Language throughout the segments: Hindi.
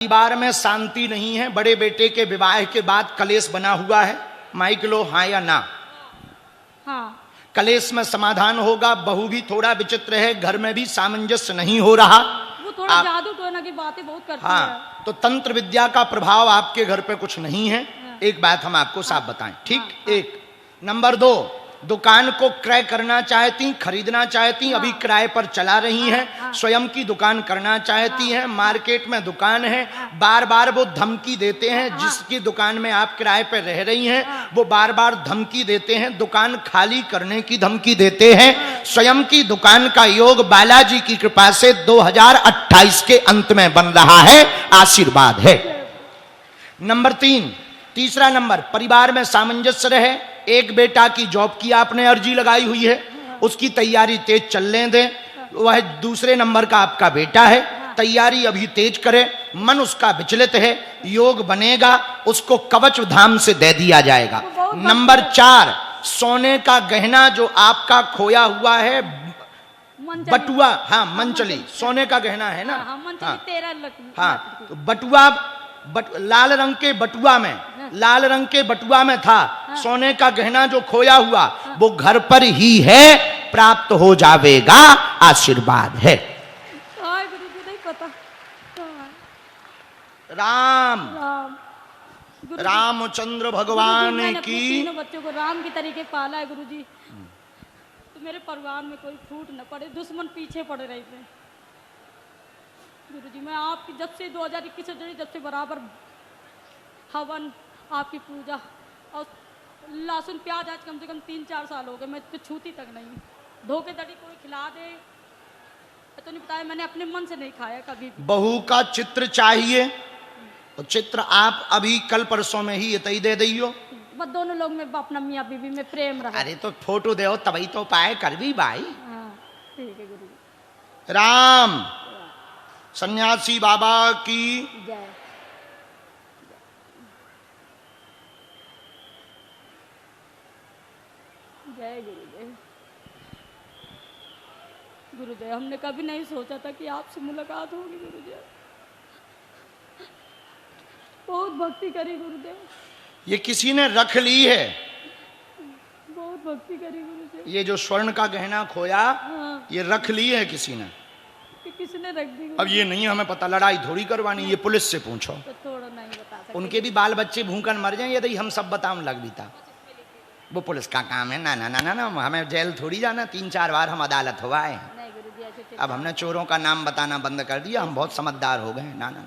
परिवार में शांति नहीं है। बड़े बेटे के विवाह के बाद कलेश बना हुआ है। माइक लो, हाँ या ना? हाँ। कलेश में समाधान होगा। बहू भी थोड़ा विचित्र है, घर में भी सामंजस्य नहीं हो रहा। वो थोड़ा जादू टोना की बातें बहुत करती है। हाँ, तो तंत्र विद्या का प्रभाव आपके घर पे कुछ नहीं है। हाँ। एक बात हम आपको साफ बताएं, ठीक? हाँ। एक नंबर 2, दुकान को क्रय करना चाहती, खरीदना चाहती, अभी किराए पर चला रही हैं। स्वयं की दुकान करना चाहती हैं, मार्केट में दुकान है, बार बार वो धमकी देते हैं। जिसकी दुकान में आप किराए पर रह रही हैं वो बार बार धमकी देते हैं, दुकान खाली करने की धमकी देते हैं। स्वयं की दुकान का योग बालाजी की कृपा से 2028 के अंत में बन रहा है, आशीर्वाद है। नंबर 3, तीसरा नंबर, परिवार में सामंजस्य रहे। एक बेटा की जॉब की आपने अर्जी लगाई हुई है, उसकी तैयारी तेज चलने दें। वह दूसरे नंबर का आपका बेटा है, तैयारी अभी तेज करे। मन उसका विचलित है, योग बनेगा, उसको कवच धाम से दे दिया जाएगा। नंबर 4, सोने का गहना जो आपका खोया हुआ है, बटुआ, हाँ मंचली, सोने का गहना है ना? हाँ, बटुआ, लाल रंग के बटुआ में, लाल रंग के बटुआ में था सोने का गहना जो खोया हुआ, वो घर पर ही है, प्राप्त हो जाएगा, आशीर्वाद है। नहीं पता। राम राम रामचंद्र भगवान की। तीनों बच्चों को राम की तरीके पाला है गुरुजी, तो मेरे परिवार में कोई फूट न पड़े, दुश्मन पीछे पड़े रहे थे गुरुजी। मैं आपकी जब से 2021 से जुड़ी, जब से बराबर हवन, आपकी पूजा और लहसुन प्याज आज कम से कम 3-4 साल हो गए, मैं तो छूती तक नहीं। धोखेधड़ी कोई खिला दे तो नहीं बताया, मैंने अपने मन से नहीं खाया कभी। बहू का चित्र चाहिए तो चित्र आप अभी कल परसों में ही इतई दे दियो। बस दोनों लोग में अपना मियाँ बीवी में प्रेम रहा। अरे तो फोटो दे तभी तो पाए कर भी भाई। हाँ ठीक है गुरुजी। राम सन्यासी बाबा की जय। जय गुरुदेव। गुरुदेव, हमने कभी नहीं सोचा था कि आपसे मुलाकात होगी गुरुदेव। बहुत भक्ति करी गुरुदेव। ये किसी ने रख ली है, बहुत भक्ति करी गुरुदेव। ये जो स्वर्ण का गहना खोया, हाँ। ये रख ली है किसी ने। किसने रख दी? अब ये नहीं हमें पता, लड़ाई थोड़ी करवानी, ये पुलिस से पूछो। तो थोड़ा नहीं बता सकते। उनके भी बाल बच्चे भूखन मर जाएं यदि हम सब बताऊं लग भी था। वो पुलिस का काम है। ना ना ना ना ना, हमें जेल थोड़ी जाना, 3-4 बार हम अदालत हुआ है। नहीं गुरुजी, ऐसे अब हमने चोरों का नाम बताना बंद कर दिया, हम बहुत समझदार हो गए। ना ना,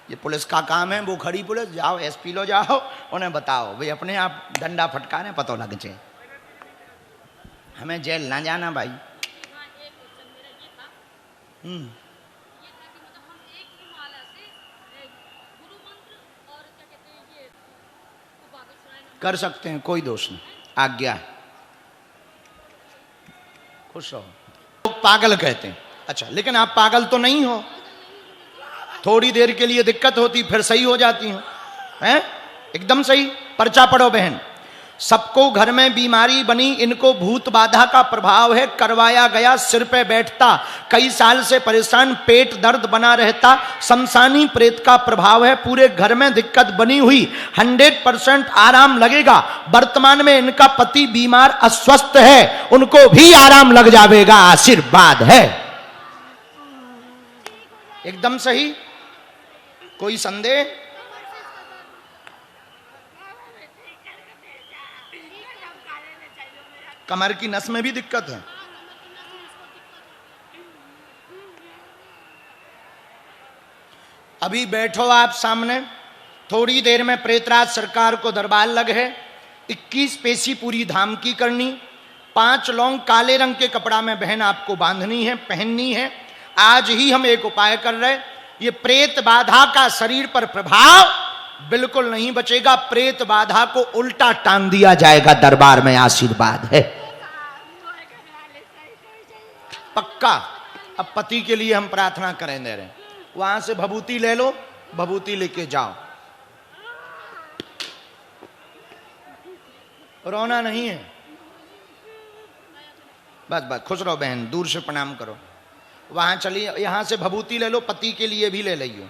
ये पुलिस का काम है। वो खड़ी पुलिस, जाओ एसपी लो जाओ, उन्हें बताओ भाई, अपने आप डंडा फटकाने पता लग जाए, हमें जेल ना जाना भाई। कर सकते हैं, कोई दोष नहीं, आज्ञा है। खुश रहो। लोग पागल कहते हैं, अच्छा लेकिन आप पागल तो नहीं हो। थोड़ी देर के लिए दिक्कत होती, फिर सही हो जाती हो, हैं? एकदम सही। पर्चा पढ़ो बहन। सबको घर में बीमारी बनी, इनको भूत बाधा का प्रभाव है, करवाया गया, सिर पे बैठता, कई साल से परेशान, पेट दर्द बना रहता, शमशानी प्रेत का प्रभाव है, पूरे घर में दिक्कत बनी हुई, 100% आराम लगेगा। वर्तमान में इनका पति बीमार अस्वस्थ है, उनको भी आराम लग जाएगा, आशीर्वाद है। एकदम सही, कोई संदेह? कमर की नस में भी दिक्कत है। अभी बैठो आप सामने, थोड़ी देर में प्रेतराज सरकार को दरबार लग है। 21 पेशी पूरी धाम की करनी, 5 लौंग काले रंग के कपड़ा में बहन आपको बांधनी है, पहननी है। आज ही हम एक उपाय कर रहे, ये प्रेत बाधा का शरीर पर प्रभाव बिल्कुल नहीं बचेगा, प्रेत बाधा को उल्टा टांग दिया जाएगा, दरबार में आशीर्वाद है पक्का। अब पति के लिए हम प्रार्थना करें दे रहे, वहां से भभूति ले लो, भभूति लेके जाओ, रोना नहीं है, बस बस खुश रहो बहन, दूर से प्रणाम करो। वहां चलिए, यहां से भभूति ले लो, पति के लिए भी ले लियो।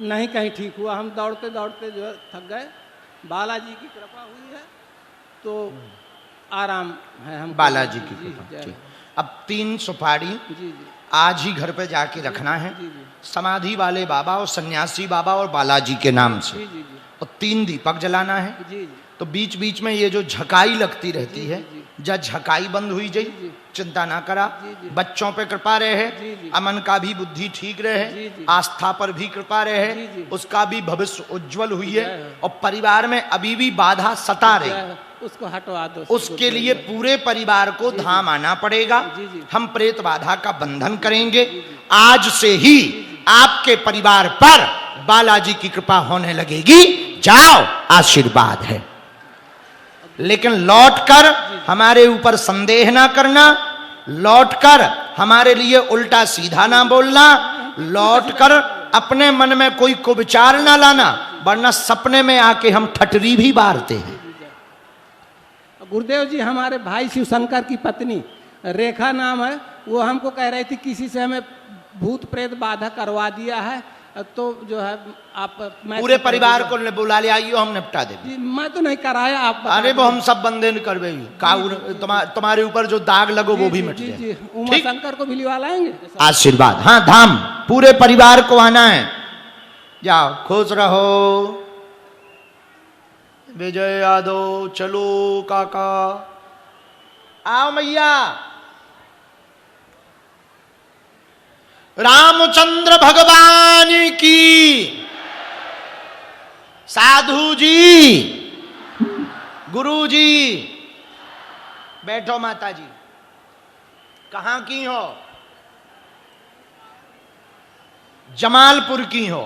नहीं कहीं ठीक हुआ, हम दौड़ते दौड़ते जो है थक गए। बालाजी की कृपा हुई है तो आराम है हम। बालाजी की जी, कृपा। जय। ठीक। अब 3 सुपारी जी जी आज ही घर पे जाके रखना है, जी जी समाधि वाले बाबा और सन्यासी बाबा और बालाजी के नाम से, जी जी जी और 3 दीपक जलाना है। जी जी तो बीच बीच में ये जो झकाई लगती रहती है, जी, जब झकाई बंद हुई जाई, जी। चिंता ना करा, जी, जी। बच्चों पे कृपा रहे, जी, जी। अमन का भी बुद्धि ठीक जी, रहे, जी। आस्था पर भी कृपा रहे, जी, जी। उसका भी भविष्य उज्जवल हुई है, जय हो। और परिवार में अभी भी बाधा सता रही, जय, उसको हटवा दो। उसके लिए पूरे परिवार को जी, जी। धाम आना पड़ेगा। जी, जी। हम प्रेत बाधा का बंधन करेंगे। आज से ही आपके परिवार पर बालाजी की कृपा होने लगेगी। जाओ, आशीर्वाद है। लेकिन लौटकर हमारे ऊपर संदेह ना करना, लौटकर हमारे लिए उल्टा सीधा ना बोलना, लौटकर अपने मन में कोई कुविचार ना लाना, वरना सपने में आके हम ठटरी भी बारते हैं। गुरुदेव जी, हमारे भाई शिव शंकर की पत्नी रेखा नाम है, वो हमको कह रही थी किसी से हमें भूत प्रेत बाधा करवा दिया है, तो जो है आप पूरे परिवार को बुला ले आइयो, हम निपटा देंगे। जी, मैं तो नहीं कराया, आप बता अरे वो दीजिए। हम सब बंदे करवेगी, तुम्हारे ऊपर जो दाग लगो वो भी मिट जी जाए। जी, उमा ठीक? शंकर को भी लिवा लाएंगे। आशीर्वाद, हाँ, धाम पूरे परिवार को आना है। जाओ, खुश रहो। विजय यादव, चलो काका, आओ मैया। रामचंद्र भगवान की, साधु जी, गुरु जी, बैठो। माता जी कहाँ की हो? जमालपुर की हो?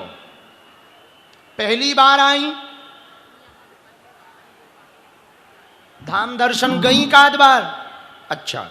पहली बार आई? धाम दर्शन गई काद बार? अच्छा,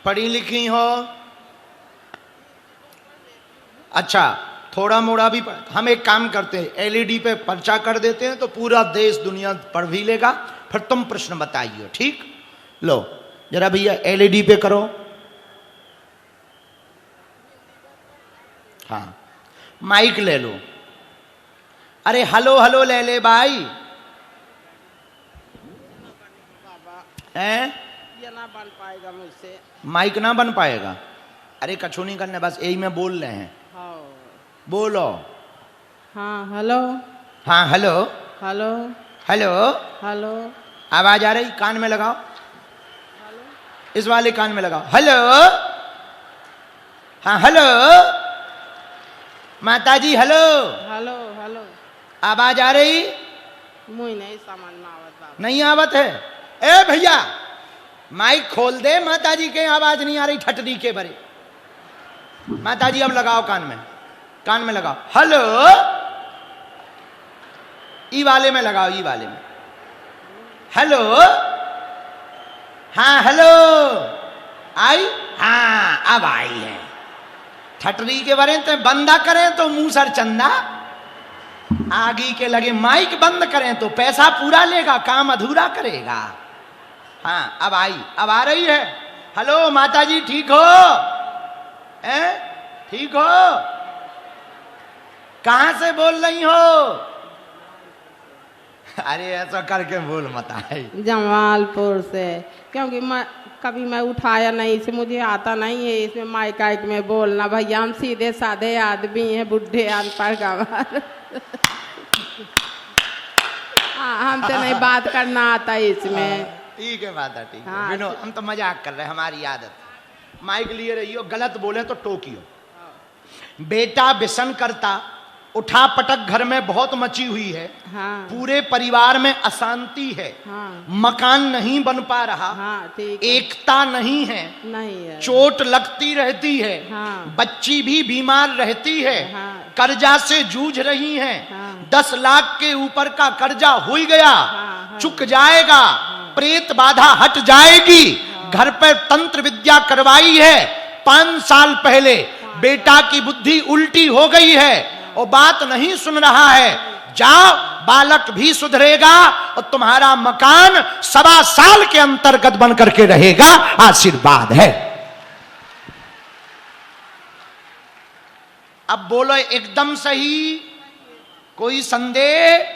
पढ़ी लिखी हो? अच्छा, थोड़ा मोड़ा भी हम एक काम करते हैं, एलईडी पे पर्चा कर देते हैं, तो पूरा देश दुनिया पढ़ भी लेगा। फिर तुम प्रश्न बताइए, ठीक? लो जरा भैया एलईडी पे करो। हाँ, माइक ले लो। अरे हेलो हेलो ले ले भाई। हैं? ये ना बन पाएगा मुझसे। माइक ना बन पाएगा? अरे कछु नहीं करना, बस यही में बोल रहे हैं। हाँ बोलो। हाँ, हेलो हाँ, हेलो हेलो हेलो। हेलो आवाज आ रही? कान में लगाओ, इस वाले कान में लगाओ। हेलो, हाँ हेलो माता जी, हेलो। Hello hello. आवाज आ रही? मुझे नहीं समझ में आवत बाबा। नहीं आवत है? ए भैया माइक खोल दे, माता जी के आवाज नहीं आ रही ठटरी के बरे। माता जी अब लगाओ कान में लगाओ। हेलो, ई वाले में लगाओ, ई वाले में। हेलो, हाँ हेलो आई? हाँ अब आई है। ठटरी के बारे तो बंदा करें तो मुंह सर चंदा, आगे के लगे माइक बंद करें तो पैसा पूरा लेगा, काम अधूरा करेगा। हाँ अब आई, अब आ रही है। हेलो माता जी, ठीक हो? ठीक हो? कहां से बोल रही हो? अरे ऐसा करके बोल मत आई। जमालपुर से, क्योंकि कभी मैं उठाया नहीं, इसे मुझे आता नहीं है इसमें माइक आइक में बोलना। भैया हम सीधे साधे आदमी हैं, बुढ़े अनपढ़ गंवार। हमसे नहीं बात करना आता इसमें। ठीक है बात है, ठीक है हाँ, विनोद, हम तो मजाक कर रहे हैं, हमारी आदत। माइक लिए रहियो, गलत बोले तो टोकियो। बेटा व्यसन करता, उठा पटक घर में बहुत मची हुई है। हाँ, पूरे परिवार में अशांति है। हाँ, मकान नहीं बन पा रहा। हाँ, ठीक है। एकता नहीं है। नहीं है। चोट लगती रहती है। हाँ, बच्ची भी बीमार रहती है। हाँ, कर्जा से जूझ रही हैं। हाँ, 10 लाख के ऊपर का कर्जा हो गया, हाँ, चुक जाएगा, प्रेत बाधा हट जाएगी। घर पर तंत्र विद्या करवाई है 5 साल पहले, बेटा की बुद्धि उल्टी हो गई है और बात नहीं सुन रहा है। जाओ, बालक भी सुधरेगा और तुम्हारा मकान 1.25 साल के अंतर्गत बन करके रहेगा। आशीर्वाद है। अब बोलो एकदम सही, कोई संदेह?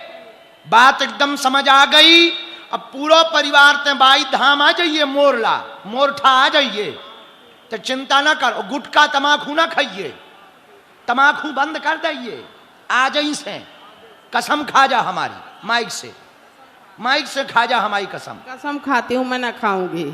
बात एकदम समझ आ गई? अब पूरा परिवार ते बाई धाम आ जाइए, मोरला मोरठा आ जाइए, तो चिंता ना करो। गुटखा तमाकू ना खाइए, तमाकू बंद कर दीजिए। आ जाइए से कसम खा जा हमारी, माइक से खा जा हमारी कसम। कसम खाती हूँ मैं, ना खाऊंगी।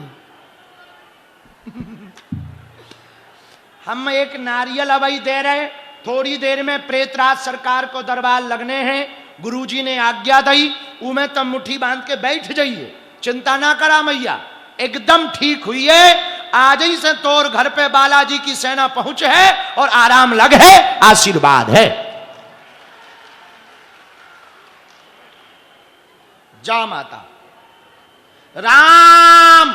हम एक नारियल अवई दे रहे, थोड़ी देर में प्रेतराज सरकार को दरबार लगने हैं। गुरुजी ने आज्ञा दी, उमें तब मुट्ठी बांध के बैठ जाइए, चिंता ना करा मैया, एकदम ठीक हुई है। आज ही से तोर घर पे बालाजी की सेना पहुंच है और आराम लग है। आशीर्वाद है। जा माता राम।